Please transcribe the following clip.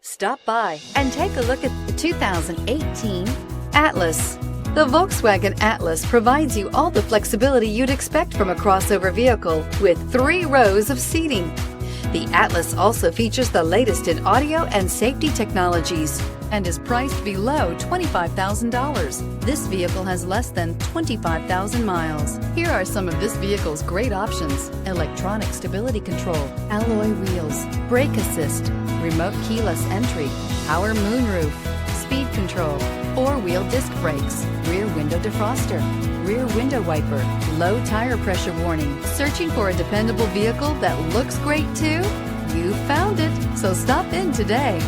Stop by and take a look at the 2018 Atlas. The Volkswagen Atlas provides you all the flexibility you'd expect from a crossover vehicle with 3 rows of seating. The Atlas also features the latest in audio and safety technologies and is priced below $25,000. This vehicle has less than 25,000 miles. Here are some of this vehicle's great options: electronic stability control, alloy wheels, brake assist, remote keyless entry, power moonroof, speed control, 4-wheel disc brakes, rear window defroster, rear window wiper, low tire pressure warning. Searching for a dependable vehicle that looks great too? You found it, so stop in today.